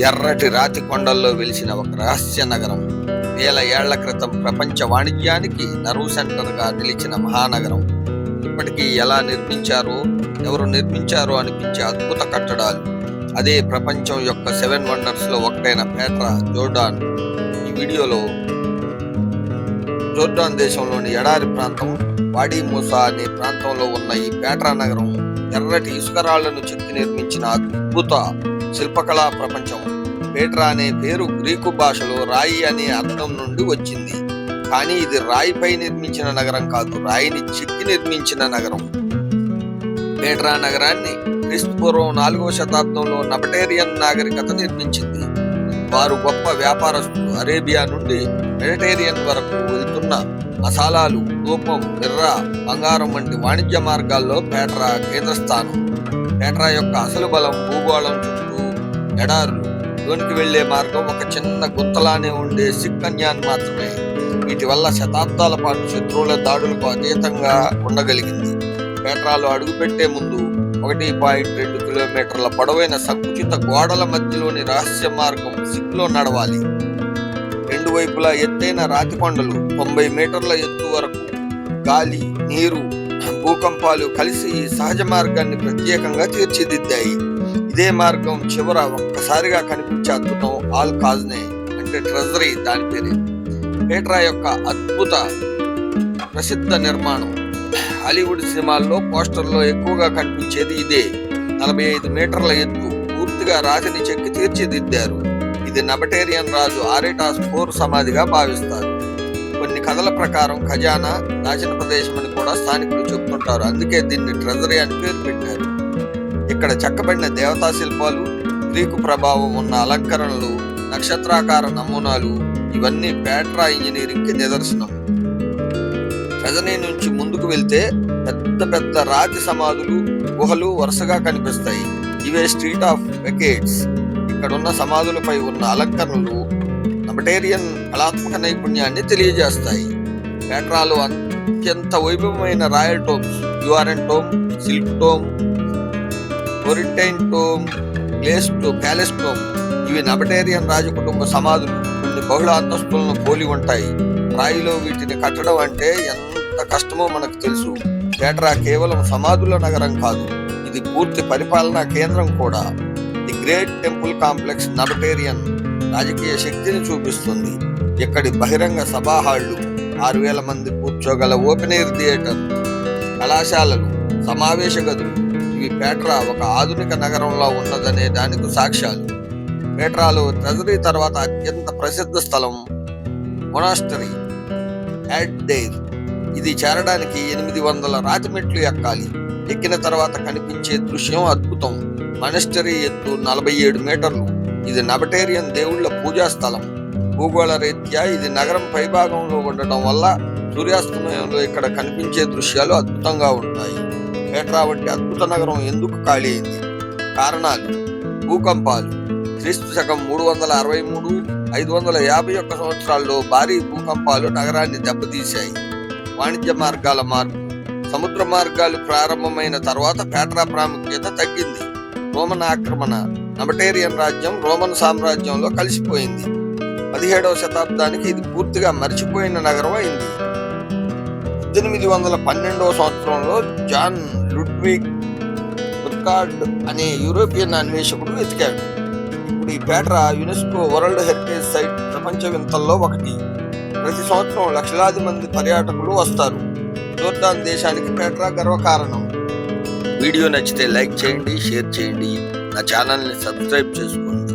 ఎర్రటి రాతి కొండల్లో వెలిసిన ఒక రహస్య నగరం. వేల ఏళ్ల క్రితం ప్రపంచ వాణిజ్యానికి నర్వ్ సెంటర్గా నిలిచిన మహానగరం. ఇప్పటికీ ఎలా నిర్మించారో, ఎవరు నిర్మించారో అనిపించే అద్భుత కట్టడాలు. అదే ప్రపంచం యొక్క 7 వండర్స్ లో ఒకటైన పెట్రా, జోర్డాన్. ఈ వీడియోలో జోర్డాన్ దేశంలోని ఎడారి ప్రాంతం వాడీ మూసా అనే ప్రాంతంలో ఉన్న ఈ పెట్రా నగరం ఎర్రటి ఇసుకరాళ్లను చెక్కి నిర్మించిన అద్భుత శిల్పకళా ప్రపంచం. పెట్రా అనే పేరు గ్రీకు భాషలో రాయి అనే అర్థం నుండి వచ్చింది. కానీ ఇది రాయిపై నిర్మించిన నగరం కాదు, రాయిని చెక్కి నిర్మించిన నగరం. పెట్రా నగరాన్ని క్రీస్తుపూర్వం 4వ శతాబ్దంలో నబటేరియన్ నాగరికత నిర్మించింది. వారు గొప్ప వ్యాపారస్తులు. అరేబియా నుండి మెడిటేరియన్ వరకు వెళ్తున్న మసాలాలు, ధూపం, బిర్ర, బంగారం వంటి వాణిజ్య మార్గాల్లో పెట్రా కేంద్రస్థానం. పెట్రా యొక్క అసలు బలం భూగోళం చుట్టూ ఎడారులు, లోనికి వెళ్లే మార్గం ఒక చిన్న గుంతలానే ఉండే సిక్కన్యాన్ మాత్రమే. వీటి వల్ల శతాబ్దాల పాటు శత్రువుల దాడులకు అతీతంగా ఉండగలిగింది. పెట్రాలో అడుగుపెట్టే ముందు 1.2 కిలోమీటర్ల పొడవైన సంకుచిత గోడల మధ్యలోని రహస్య మార్గం సిక్కులో నడవాలి. 2 వైపులా ఎత్తైన రాతి కొండలు, 90 మీటర్ల ఎత్తు వరకు. గాలి, నీరు, భూకంపాలు కలిసి ఈ సహజ మార్గాన్ని ప్రత్యేకంగా తీర్చిదిద్దాయి. ఇదే మార్గం చివర ఒక్కసారిగా కనిపించే అద్భుతం ఆల్ కాజ్నే, అంటే ట్రెజరీ దాని పేరు. పెట్రా యొక్క అద్భుత ప్రసిద్ధ నిర్మాణం. హాలీవుడ్ సినిమాల్లో పోస్టర్లో ఎక్కువగా కనిపించేది ఇదే. 45 మీటర్ల ఎత్తు, పూర్తిగా రాతిని చెక్కి తీర్చిదిద్దారు. ఇది నబటేరియన్ రాజు ఆరెటాస్ IV సమాధిగా భావిస్తారు. కొన్ని కథల ప్రకారం ఖజానా దాచిన ప్రదేశం అని కూడా స్థానికులు చెబుతుంటారు. అందుకే దీన్ని ట్రెజరీ అని పేరు పెట్టారు. ఇక్కడ చెక్కబడిన దేవతా శిల్పాలు, గ్రీకు ప్రభావం ఉన్న అలంకరణలు, నక్షత్రాకార నమూనాలు, ఇవన్నీ పెట్రా ఇంజనీరింగ్ కి నిదర్శనం. ట్రెజరీ నుంచి ముందుకు వెళ్తే పెద్ద పెద్ద రాతి సమాధులు, గుహలు వరుసగా కనిపిస్తాయి. ఇవే స్ట్రీట్ ఆఫ్ వెకేట్స్. ఇక్కడున్న సమాధులపై ఉన్న అలంకరణలు నబటేరియన్ కళాత్మక నైపుణ్యాన్ని తెలియజేస్తాయి. పెట్రాలో అత్యంత వైభవమైన royal tombs, urn tomb, silk tomb, Corinthian tomb, palace tomb. ఇవి నబటేరియన్ రాజకుటుంబ సమాధులు. కొన్ని బహుళ అంతస్తులను పోలి ఉంటాయి. రాయిలో వీటిని కట్టడం అంటే ఎంత కష్టమో మనకు తెలుసు. పెట్రా కేవలం సమాధుల నగరం కాదు, ఇది పూర్తి పరిపాలనా కేంద్రం కూడా. ది గ్రేట్ టెంపుల్ కాంప్లెక్స్ నబటేరియన్ రాజకీయ శక్తిని చూపిస్తుంది. ఇక్కడి బహిరంగ సభా హాళ్లు, 6000 మంది కూర్చోగల ఓపెన్ ఎయిర్ థియేటర్, కళాశాలలు, సమావేశ గదులు, ఇవి పెట్రా ఒక ఆధునిక నగరంలో ఉన్నదనే దానికి సాక్ష్యాలు. పెట్రాలో ట్రెజరీ తర్వాత అత్యంత ప్రసిద్ధ స్థలం మొనాస్టరీ అట్ డెయిర్. ఇది చేరడానికి 800 రాతి మెట్లు ఎక్కాలి. ఎక్కిన తర్వాత కనిపించే దృశ్యం అద్భుతం. మొనాస్టరీ ఎత్తు 47 మీటర్లు. ఇది నబటేరియన్ దేవుళ్ల పూజా స్థలం. భూగోళ రీత్యా ఇది నగరం పైభాగంలో ఉండటం వల్ల సూర్యాస్తమయంలో ఇక్కడ కనిపించే దృశ్యాలు అద్భుతంగా ఉంటాయి. పెట్రా వంటి అద్భుత నగరం ఎందుకు ఖాళీ అయింది? కారణాలు: భూకంపాలు. క్రీస్తు శకం 363, 551 సంవత్సరాల్లో భారీ భూకంపాలు నగరాన్ని దెబ్బతీశాయి. వాణిజ్య మార్గాల మార్పు. సముద్ర మార్గాలు ప్రారంభమైన తర్వాత పెట్రా ప్రాముఖ్యత తగ్గింది. రోమన్ ఆక్రమణ. నబటేరియన్ రాజ్యం రోమన్ సామ్రాజ్యంలో కలిసిపోయింది. 17వ శతాబ్దానికి ఇది పూర్తిగా మర్చిపోయిన నగరం అయింది. 1812వ సంవత్సరంలో జాన్ లుడ్విగ్ బుర్కార్డ్ అనే యూరోపియన్ అన్వేషకుడు వెతికాడు. ఇప్పుడు ఈ Petra UNESCO world heritage site ప్రపంచ వింతల్లో ఒకటి. ప్రతి సంవత్సరం లక్షలాది మంది పర్యాటకులు వస్తారు. జోర్డాన్ దేశానికి పెట్రా గర్వకారణం. వీడియో నచ్చితే లైక్ చేయండి, షేర్ చేయండి, నా ఛానల్ని సబ్స్క్రైబ్ చేసుకోండి.